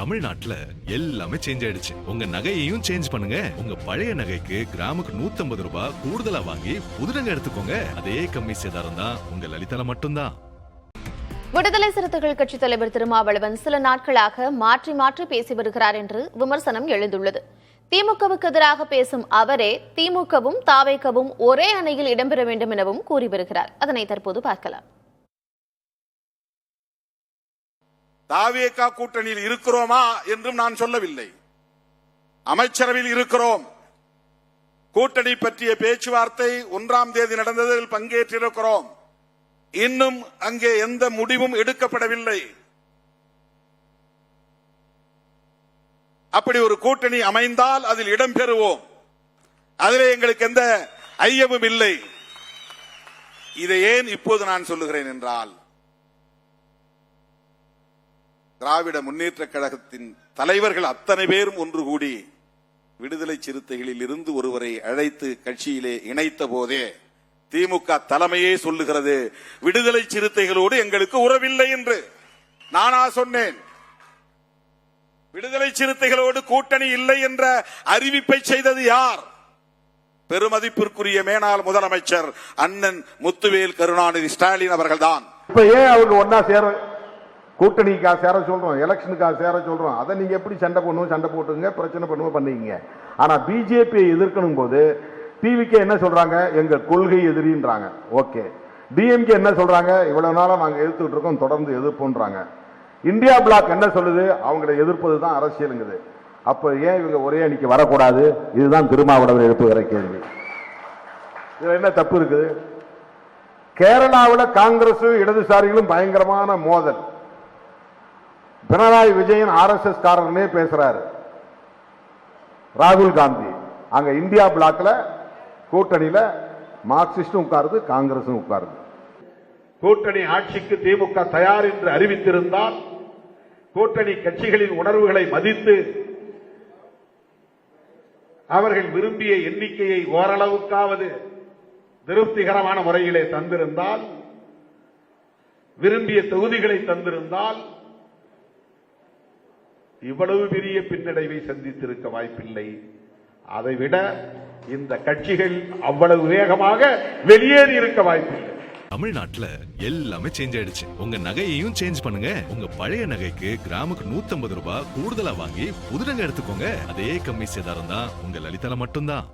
தமிழ்நாட்டுல எல்லாமே சேஞ்ச் ஆயிடுச்சு. உங்க நகையையும் சேஞ்ச் பண்ணுங்க. உங்க பழைய நகைக்கு கிராமுக்கு 150 ரூபாய் கூடுதலா வாங்கி புது நகை எடுத்துக்கோங்க. அதே கம்மி சேதாரம் தான் உங்க லலிதால மட்டும்தான். விடுதலை சிறுத்தைகள் கட்சித் தலைவர் திருமாவளவன் சில நாட்களாக மாற்றி மாற்றி பேசி வருகிறார் என்று விமர்சனம் எழுந்துள்ளது. திமுகவுக்கு எதிராக பேசும் அவரே திமுகவும் தாவேகவும் ஒரே அணையில் இடம்பெற வேண்டும் எனவும் கூறி வருகிறார். அதனை தற்போது பார்க்கலாம். தாவேகா கூட்டணியில் இருக்கிறோமா என்றும் நான் சொல்லவில்லை. அமைச்சரவையில் இருக்கிறோம். கூட்டணி பற்றிய பேச்சுவார்த்தை 1ஆம் தேதி நடந்ததில் பங்கேற்றிருக்கிறோம். இன்னும் அங்கே எந்த முடிவும் எடுக்கப்படவில்லை. அப்படி ஒரு கூட்டணி அமைந்தால் அதில் இடம்பெறுவோம். அதிலே எங்களுக்கு எந்த ஐயமும் இல்லை. இதை ஏன் இப்போது நான் சொல்லுகிறேன் என்றால், திராவிட முன்னேற்ற கழகத்தின் தலைவர்கள் அத்தனை பேரும் ஒன்று கூடி விடுதலை சிறுத்தைகளில் இருந்து ஒருவரை அழைத்து கட்சியிலே இணைத்த போதே திமுக தலைமையே சொல்லுகிறது, விடுதலை சிறுத்தைகளோடு எங்களுக்கு உறவில்லை என்று. நானா சொன்னேன்? விடுதலை சிறுத்தைகளோடு கூட்டணி இல்லை என்ற அறிவிப்பை செய்தது யார்? பெருமதிப்பிற்குரிய மேனாள் முதலமைச்சர் அண்ணன் முத்துவேல் கருணாநிதி ஸ்டாலின் அவர்கள்தான். இப்ப ஏன் அவங்க ஒன்னா சேர, கூட்டணிக்காக சேர சொல்றோம், எலெக்ஷனுக்காக சேர சொல்றோம். அதை நீங்க எப்படி சண்டை பண்ணுவோம், சண்டை போட்டுங்க, பிரச்சனை பண்ணுவோம் பண்ணீங்க. ஆனா பிஜேபியை எதிர்க்கணும் போது டிவிக்கு என்ன சொல்றாங்க, எங்க கொள்கை எதிரின்றாங்க. ஓகே. டிஎம்கே என்ன சொல்றாங்க, இவ்வளவு நாளா நாங்க எதிர்த்துட்டு இருக்கோம், தொடர்ந்து எதிர்ப்புன்றாங்க. இந்தியா பிளாக் என்ன சொல்லுது, அவங்களை எதிர்ப்பதுதான் அரசியலுங்குது. அப்ப ஏன் இவங்க ஒரே அணிக்கு வரக்கூடாது? இதுதான் திருமாவளவன் எழுப்புகிற கேள்வி. இதுல என்ன தப்பு இருக்குது? கேரளாவில் காங்கிரஸ் இடதுசாரிகளும் பயங்கரமான மோதல். பினராயி விஜயன் RSS காரனே பேசுறாரு. ராகுல் காந்தி அங்க இந்தியா பிளாக்ல கூட்டணியில மார்க்சிஸ்டும் உட்காருது, காங்கிரசும் உட்காருது. கூட்டணி ஆட்சிக்கு திமுக தயார் என்று அறிவித்திருந்தால் கூட்டணி கட்சிகளின் உணர்வுகளை மதித்து அவர்கள் விரும்பிய எண்ணிக்கையை ஓரளவுக்காவது திருப்திகரமான முறையிலே தந்திருந்தால், விரும்பிய தொகுதிகளை தந்திருந்தால் இவ்வளவு பெரிய பின்னடைவை சந்தித்திருக்க வாய்ப்பில்லை. அதைவிட இந்த கட்சிகள் அவ்வளவு வேகமாக வெளியேறி இருக்க வாய்ப்பில்லை. தமிழ்நாட்டுல எல்லாமே சேஞ்ச் ஆயிடுச்சு. உங்க நகையையும் சேஞ்ச் பண்ணுங்க. உங்க பழைய நகைக்கு கிராமுக்கு 150 ரூபாய் கூடுதலா வாங்கி புது நகை எடுத்துக்கோங்க. அதே கம்மி சேதாரம் தான் உங்க லலிதால மட்டும்தான்.